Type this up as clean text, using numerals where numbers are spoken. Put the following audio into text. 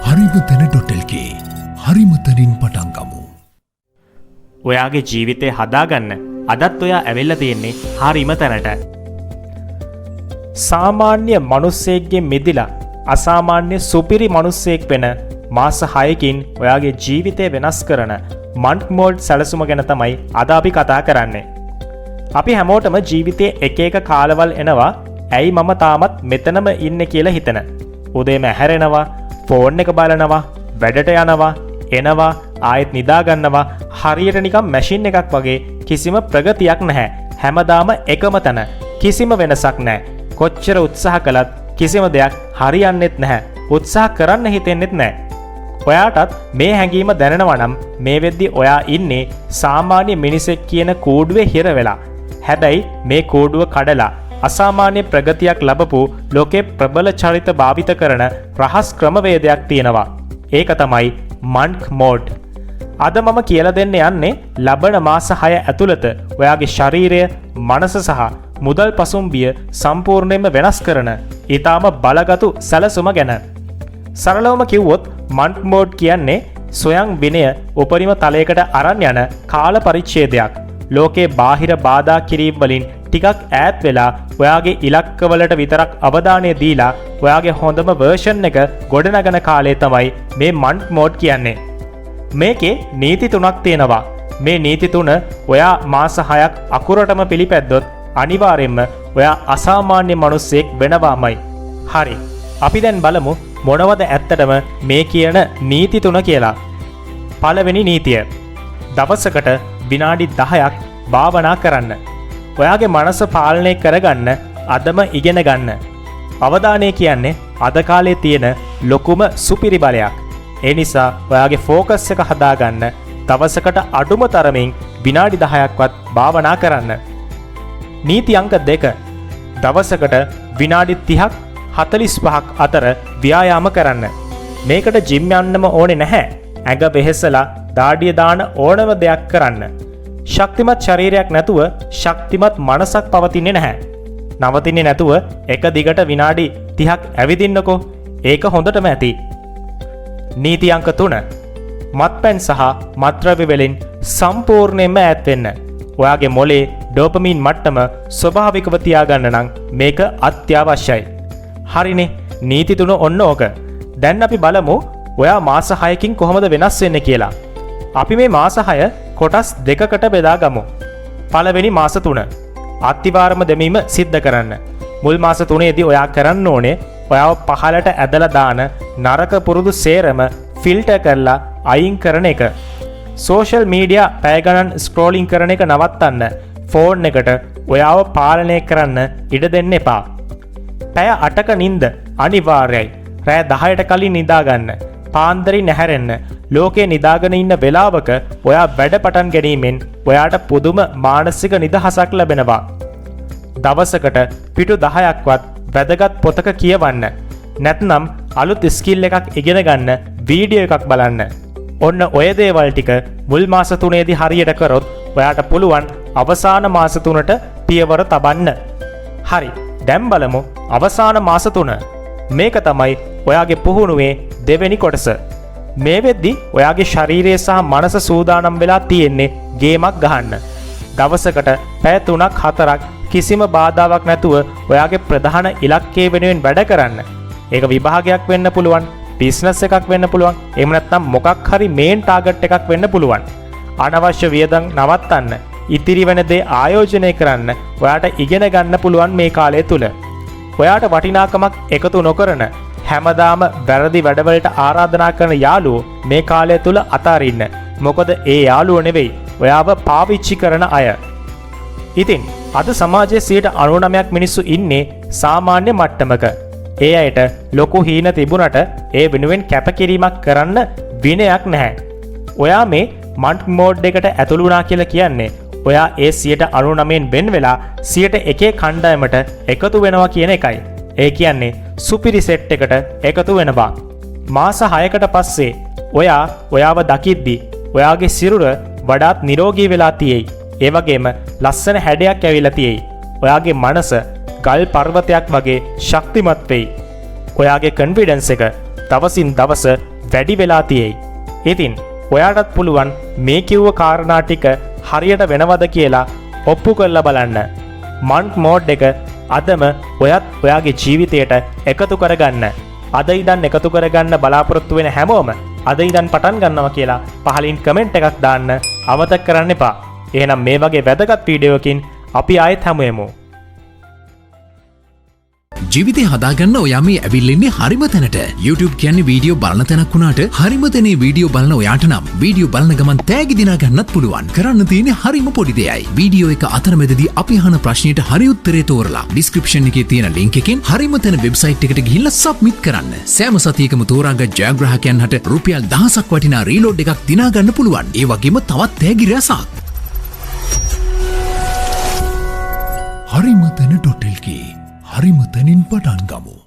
harimatana.lk හරිමතනින් පටන් ගමු. ඔයාගේ ජීවිතේ හදාගන්න අදත් ඔයා ඇවිල්ලා තියෙන්නේ හරිම තැනට. සාමාන්‍ය මිනිස්සෙක්ගේ මිදිලා අසාමාන්‍ය සුපිරි මිනිස්සෙක් වෙන මාස 6කින් ඔයාගේ ජීවිතය වෙනස් කරන මන්ක් මෝඩ් සැලසුම ගැන තමයි අද අපි කතා කරන්නේ. අපි හැමෝටම ජීවිතයේ එක එක කාලවල් එනවා. ඇයි මම තාමත් මෙතනම ඉන්නේ කියලා හිතන. උදේම ඇහැරෙනවා, ෆෝන් එක බලනවා, වැඩට යනවා, එනවා, ආයෙත් නිදා ගන්නවා. හරියට නිකන් මැෂින් එකක් වගේ කිසිම ප්‍රගතියක් නැහැ. හැමදාම එකම තැන. කිසිම වෙනසක් නැහැ. කොච්චර උත්සාහ කළත් කිසිම දෙයක් හරියන්නේත් නැහැ. උත්සාහ කරන්න හිතෙන්නෙත් නැහැ. ඔයාටත් මේ හැඟීම දැනෙනවා නම් මේ වෙද්දි ඔයා ඉන්නේ සාමාන්‍ය මිනිසෙක් කියන කූඩුවේ හිර වෙලා. හැබැයි මේ කූඩුව කඩලා අසාමාන්‍ය ප්‍රගතියක් ලැබපු ලෝකේ ප්‍රබල චරිත භාවිත කරන රහස් ක්‍රමවේදයක් තියෙනවා. ඒක තමයි මන්ක් මෝඩ්. අද මම කියලා දෙන්න යන්නේ ලබන මාස 6 ඇතුළත ඔයාගේ ශරීරය, මනස සහ මුදල් පසුම්බිය සම්පූර්ණයෙන්ම වෙනස් කරන ඊටාම බලගතු සැලසුම ගැන. සරලවම කිව්වොත් මන්ක් මෝඩ් කියන්නේ සොයන් විනය උපරිම තලයකට අරන් යන කාල පරිච්ඡේදයක්. ලෝකේ බාහිර බාධා කිරීම වලින් ටිකක් ඈත් වෙලා ඔයාගේ ඉලක්කවලට විතරක් අවධානය දීලා ඔයාගේ හොඳම වර්ෂන් එක ගොඩනගන කාලය තමයි මේ මන්ක් මෝඩ් කියන්නේ. මේකේ නීති 3ක් තියෙනවා. මේ නීති 3 ඔයා මාස 6ක් අකුරටම පිළිපැද්දොත් අනිවාර්යයෙන්ම ඔයා අසාමාන්‍ය මිනිසෙක් වෙනවාමයි. හරි. අපි දැන් බලමු මොනවද ඇත්තටම මේ කියන නීති 3 කියලා. පළවෙනි නීතිය. දවසකට විනාඩි 10ක් භාවනා කරන්න. ඔයාගේ මනස පාලනය කරගන්න අදම ඉගෙන ගන්න. අවධානය කියන්නේ අද කාලේ තියෙන ලොකුම සුපිරි බලයක්. ඒ නිසා ඔයාගේ ෆෝකස් එක හදාගන්න දවසකට අඩුම තරමින් විනාඩි 10ක්වත් භාවනා කරන්න. නීති අංක 2. දවසකට විනාඩි 30ක් 45ක් අතර ව්‍යායාම කරන්න. මේකට ජිම් යන්නම ඕනේ නැහැ. ඇඟ වෙහෙසලා දාඩිය දාන ඕනම දෙයක් කරන්න. ශක්තිමත් ශරීරයක් නැතුව ශක්තිමත් මනසක් පවතින්නේ නැහැ. නවතින්නේ නැතුව එක දිගට විනාඩි 30ක් ඇවිදින්නකෝ. ඒක හොඳටම ඇති. නීති අංක 3. මත්පැන් සහ මත්ද්‍රව්‍ය වලින් සම්පූර්ණයෙන්ම ඈත් වෙන්න. ඔයාගේ මොලේ ඩෝපමින් මට්ටම ස්වභාවිකව තියාගන්න නම් මේක අත්‍යවශ්‍යයි. හරිනේ. නීති 3 ඔන්න ඕක. දැන් අපි බලමු ඔයා මාස 6කින් කොහොමද වෙනස් වෙන්නේ කියලා. අපි මේ මාස 6 කොටස් දෙකකට බෙදා ගමු. පළවෙනි මාස 3 අත්තිවාරම දෙමීම සිද්ධ කරන්න. මුල් මාස 3ේදී ඔයා කරන්න ඕනේ ඔයාව පහලට ඇදලා දාන නරක පුරුදු සේරම ෆිල්ටර් කරලා අයින් කරන එක. සෝෂල් මීඩියා පැය ගණන් ස්ක්‍රෝලින් කරන එක නවත්තන්න. ෆෝන් එකට ඔයාව පාලනය කරන්න ඉඩ දෙන්න එපා. පැය 8ක නිින්ද අනිවාර්යයි. රෑ 10ට කලින් නිදා ගන්න. පාන්දරින් නැහැරෙන්න. ලෝකේ නිදාගෙන ඉන්න වෙලාවක ඔයා වැඩ පටන් ගැනීමෙන් ඔයාට පුදුම මානසික නිදහසක් ලැබෙනවා. දවසකට පිටු 10ක්වත් වැදගත් පොතක කියවන්න. නැත්නම් අලුත් ස්කිල් එකක් ඉගෙන ගන්න වීඩියෝ එකක් බලන්න. ඔන්න ඔය දේවල් ටික මුල් මාස 3ේදී හරියට කරොත් ඔයාට පුළුවන් අවසාන මාස 3ට පියවර තබන්න. හරි. දැන් බලමු අවසාන මාස 3. මේක තමයි ඔයාගේ පුහුණුවේ දෙවෙනි කොටස. මේ වෙද්දි ඔයාගේ ශරීරය සහ මනස සූදානම් වෙලා තියෙන්නේ ගේමක් ගහන්න. දවසකට පැය 3ක් 4ක් කිසිම බාධාවක් නැතුව ඔයාගේ ප්‍රධාන ඉලක්කය වෙනුවෙන් වැඩ කරන්න. ඒක විභාගයක් වෙන්න පුළුවන්, බිස්නස් එකක් වෙන්න පුළුවන්, එහෙම නැත්නම් මොකක් හරි මේන් ටාගට් එකක් වෙන්න පුළුවන්. අනවශ්‍ය වියදම් නවත්තන්න, ඉතිරි වෙන දේ ආයෝජනය කරන්න ඔයාට ඉගෙන ගන්න පුළුවන් මේ කාලය තුල. ඔයාට වටිනාකමක් එකතු නොකරන හැමදාම වැරදි වැඩවලට ආරාධනා කරන යාළුවෝ මේ කාලය තුල අතාරින්න. මොකද ඒ යාළුවෝ නෙවෙයි ඔයාව පාවිච්චි කරන අය. ඉතින් අද සමාජයේ 99% මිනිස්සු ඉන්නේ සාමාන්‍ය මට්ටමක. ඒ අයට ලොකු හීන තිබුණට ඒ වෙනුවෙන් කැපකිරීමක් කරන්න විනයක් නැහැ. ඔයා මේ මන්ක් මෝඩ් එකට ඇතුළු වුණා කියලා කියන්නේ ඔයා ඒ 99%න් වෙන් වෙලා 101 කණ්ඩායමට එකතු වෙනවා කියන එකයි. ඒ කියන්නේ සුපිරි සෙට් එකට එකතු වෙනවා. මාස 6කට පස්සේ ඔයාව දකිද්දි ඔයාගේ සිරුර වඩාත් නිරෝගී වෙලා තියෙයි. ඒ වගේම ලස්සන හැඩයක් ඇවිල්ලා තියෙයි. ඔයාගේ මනස ගල් පර්වතයක් වගේ ශක්තිමත් වෙයි. ඔයාගේ කොන්ෆිඩන්ස් එක දවසින් දවස වැඩි වෙලා තියෙයි. ඉතින් ඔයාටත් පුළුවන් මේ කිව්ව කාරණා ටික හරියට වෙනවද කියලා ඔප්පු කරලා බලන්න. මන්ක් මෝඩ් එක අදම ඔයත් ඔයාගේ ජීවිතයට එකතු කරගන්න. අද ඉඳන් එකතු කරගන්න බලාපොරොත්තු වෙන හැමෝම අද ඉඳන් පටන් ගන්නවා කියලා පහලින් කමෙන්ට් එකක් දාන්න අමතක කරන්න එපා. එහෙනම් මේ වගේ වැදගත් වීඩියෝකින් අපි ආයෙත් හමු වෙමු. ජීවිතය හදාගන්න ඔයා මේ ඇවිල්ලෙන්නේ හරිම තැනට. YouTube කියන්නේ වීඩියෝ බලන තැනක් වුණාට හරිම තැනේ වීඩියෝ බලන ඔයාට නම් වීඩියෝ බලන ගමන් තෑගි දිනා ගන්නත් පුළුවන්. කරන්න තියෙන්නේ හරිම පොඩි දෙයයි. වීඩියෝ එක අතරමැදදී අපි අහන ප්‍රශ්නෙට හරි උත්තරේ තෝරලා ඩිස්ක්‍රිප්ෂන් එකේ තියෙන ලින්ක් එකෙන් හරිම තැන වෙබ්සයිට් එකට ගිහිල්ලා සබ්මිට් කරන්න. සෑම සතියකම තෝරාගත් ජයග්‍රාහකයන් හට රුපියල් 1000ක් වටිනා රීලෝඩ් එකක් දිනා ගන්න පුළුවන්. ඒ වගේම තවත් තෑගි රැසක්. හරිම තැන.lk හරිම තැනින් පටන් ගමු.